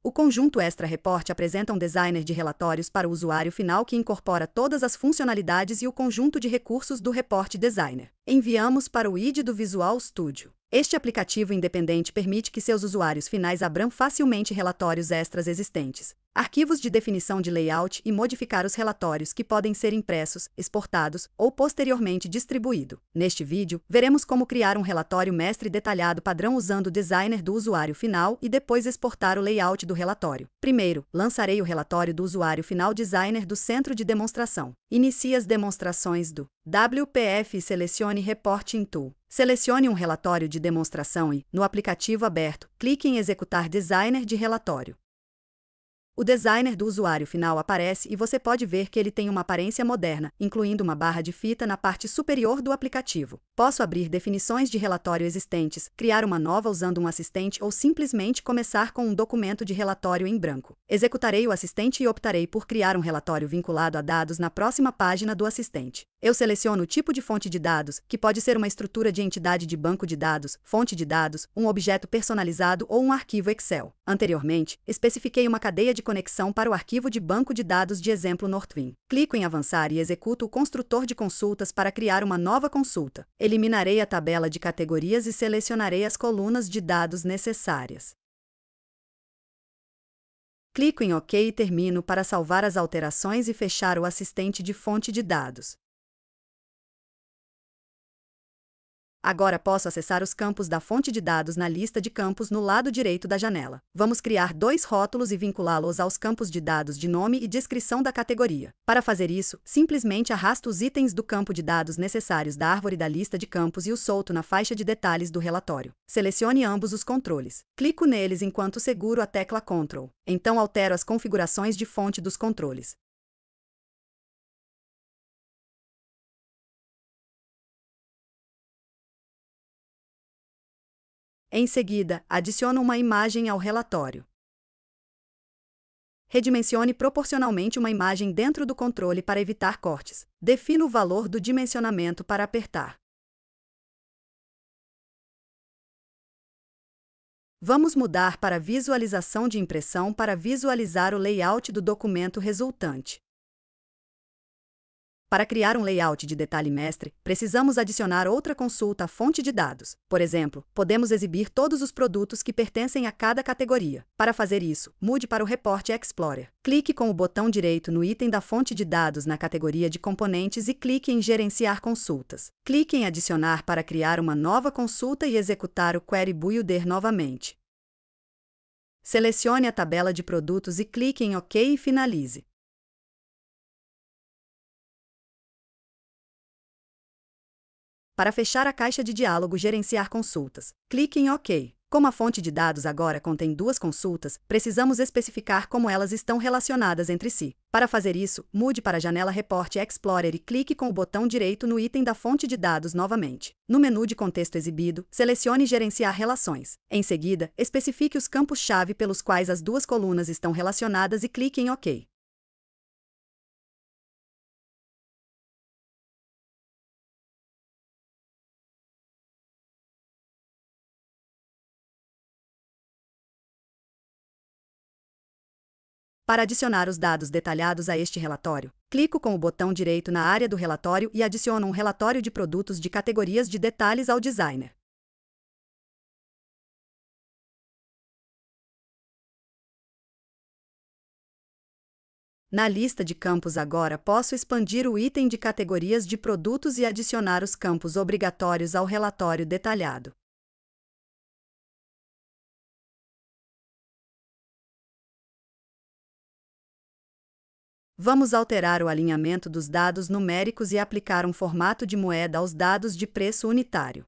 O conjunto Extra Report apresenta um designer de relatórios para o usuário final que incorpora todas as funcionalidades e o conjunto de recursos do Report Designer. Enviamos para o ID do Visual Studio. Este aplicativo independente permite que seus usuários finais abram facilmente relatórios extras existentes, arquivos de definição de layout e modificar os relatórios que podem ser impressos, exportados ou posteriormente distribuído. Neste vídeo, veremos como criar um relatório mestre detalhado padrão usando o designer do usuário final e depois exportar o layout do relatório. Primeiro, lançarei o relatório do usuário final designer do centro de demonstração. Inicie as demonstrações do WPF e selecione Reporting Tool. Selecione um relatório de demonstração e, no aplicativo aberto, clique em Executar Designer de relatório. O designer do usuário final aparece e você pode ver que ele tem uma aparência moderna, incluindo uma barra de fita na parte superior do aplicativo. Posso abrir definições de relatório existentes, criar uma nova usando um assistente ou simplesmente começar com um documento de relatório em branco. Executarei o assistente e optarei por criar um relatório vinculado a dados na próxima página do assistente. Eu seleciono o tipo de fonte de dados, que pode ser uma estrutura de entidade de banco de dados, fonte de dados, um objeto personalizado ou um arquivo Excel. Anteriormente, especifiquei uma cadeia de conexão para o arquivo de banco de dados de exemplo Northwind. Clico em Avançar e executo o construtor de consultas para criar uma nova consulta. Eliminarei a tabela de categorias e selecionarei as colunas de dados necessárias. Clico em OK e termino para salvar as alterações e fechar o assistente de fonte de dados. Agora posso acessar os campos da fonte de dados na lista de campos no lado direito da janela. Vamos criar dois rótulos e vinculá-los aos campos de dados de nome e descrição da categoria. Para fazer isso, simplesmente arrasto os itens do campo de dados necessários da árvore da lista de campos e os solto na faixa de detalhes do relatório. Selecione ambos os controles. Clico neles enquanto seguro a tecla Ctrl. Então altero as configurações de fonte dos controles. Em seguida, adiciono uma imagem ao relatório. Redimensione proporcionalmente uma imagem dentro do controle para evitar cortes. Defino o valor do dimensionamento para apertar. Vamos mudar para visualização de impressão para visualizar o layout do documento resultante. Para criar um layout de detalhe mestre, precisamos adicionar outra consulta à fonte de dados. Por exemplo, podemos exibir todos os produtos que pertencem a cada categoria. Para fazer isso, mude para o Report Explorer. Clique com o botão direito no item da fonte de dados na categoria de componentes e clique em Gerenciar consultas. Clique em Adicionar para criar uma nova consulta e executar o Query Builder novamente. Selecione a tabela de produtos e clique em OK e finalize. Para fechar a caixa de diálogo Gerenciar consultas, clique em OK. Como a fonte de dados agora contém duas consultas, precisamos especificar como elas estão relacionadas entre si. Para fazer isso, mude para a janela Report Explorer e clique com o botão direito no item da fonte de dados novamente. No menu de contexto exibido, selecione Gerenciar relações. Em seguida, especifique os campos-chave pelos quais as duas colunas estão relacionadas e clique em OK. Para adicionar os dados detalhados a este relatório, clico com o botão direito na área do relatório e adiciono um relatório de produtos de categorias de detalhes ao designer. Na lista de campos agora posso expandir o item de categorias de produtos e adicionar os campos obrigatórios ao relatório detalhado. Vamos alterar o alinhamento dos dados numéricos e aplicar um formato de moeda aos dados de preço unitário.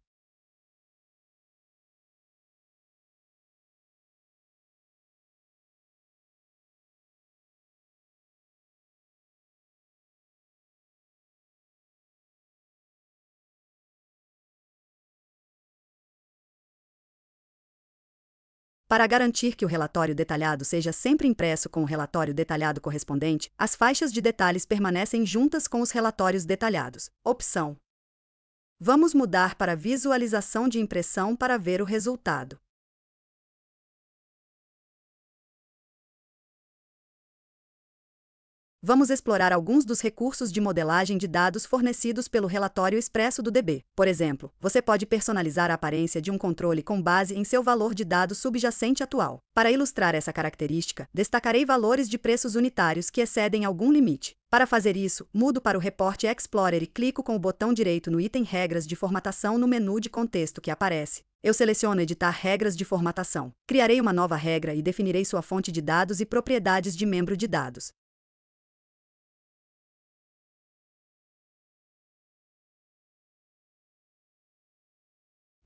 Para garantir que o relatório detalhado seja sempre impresso com o relatório detalhado correspondente, as faixas de detalhes permanecem juntas com os relatórios detalhados. Opção: vamos mudar para visualização de impressão para ver o resultado. Vamos explorar alguns dos recursos de modelagem de dados fornecidos pelo relatório expresso do DB. Por exemplo, você pode personalizar a aparência de um controle com base em seu valor de dados subjacente atual. Para ilustrar essa característica, destacarei valores de preços unitários que excedem algum limite. Para fazer isso, mudo para o Report Explorer e clico com o botão direito no item Regras de formatação no menu de contexto que aparece. Eu seleciono Editar regras de formatação. Criarei uma nova regra e definirei sua fonte de dados e propriedades de membro de dados.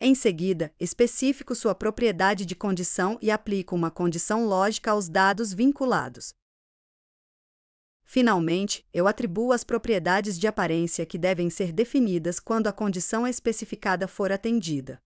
Em seguida, especifico sua propriedade de condição e aplico uma condição lógica aos dados vinculados. Finalmente, eu atribuo as propriedades de aparência que devem ser definidas quando a condição especificada for atendida.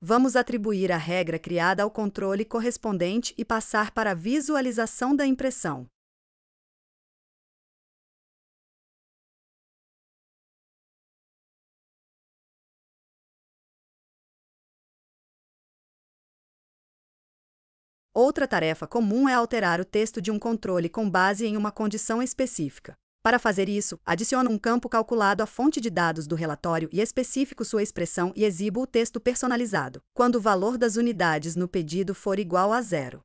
Vamos atribuir a regra criada ao controle correspondente e passar para a visualização da impressão. Outra tarefa comum é alterar o texto de um controle com base em uma condição específica. Para fazer isso, adiciono um campo calculado à fonte de dados do relatório e especifico sua expressão e exibo o texto personalizado, quando o valor das unidades no pedido for igual a 0.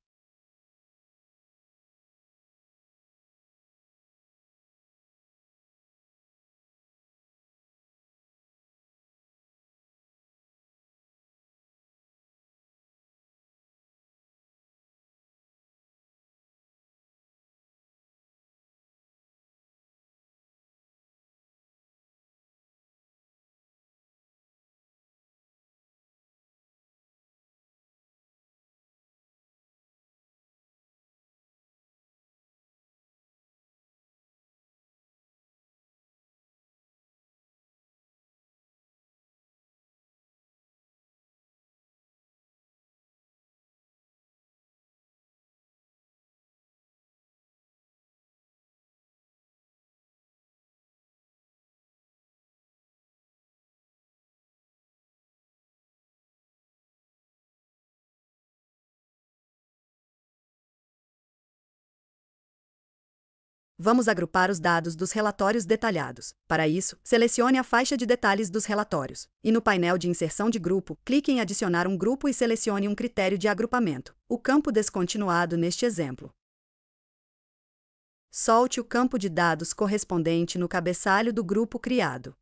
Vamos agrupar os dados dos relatórios detalhados. Para isso, selecione a faixa de detalhes dos relatórios. E no painel de inserção de grupo, clique em Adicionar um grupo e selecione um critério de agrupamento, o campo descontinuado neste exemplo. Solte o campo de dados correspondente no cabeçalho do grupo criado.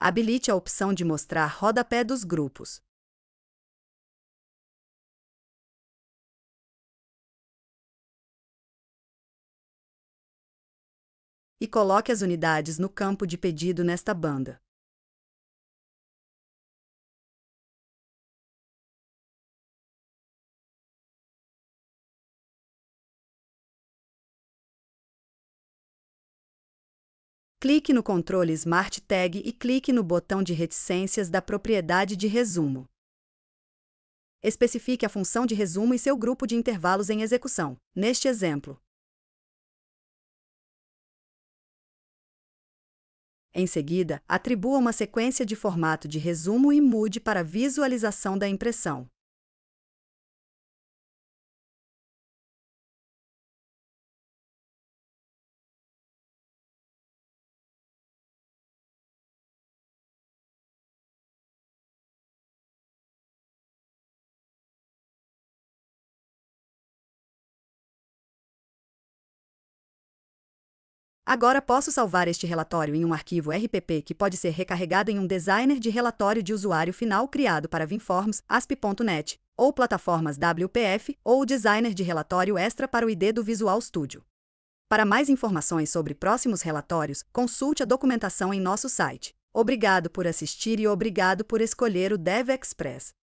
Habilite a opção de mostrar rodapé dos grupos. E coloque as unidades no campo de pedido nesta banda. Clique no controle Smart Tag e clique no botão de reticências da propriedade de resumo. Especifique a função de resumo e seu grupo de intervalos em execução, neste exemplo. Em seguida, atribua uma sequência de formato de resumo e mude para visualização da impressão. Agora posso salvar este relatório em um arquivo RPP que pode ser recarregado em um designer de relatório de usuário final criado para WinForms, ASP.NET, ou plataformas WPF, ou o designer de relatório extra para o IDE do Visual Studio. Para mais informações sobre próximos relatórios, consulte a documentação em nosso site. Obrigado por assistir e obrigado por escolher o DevExpress.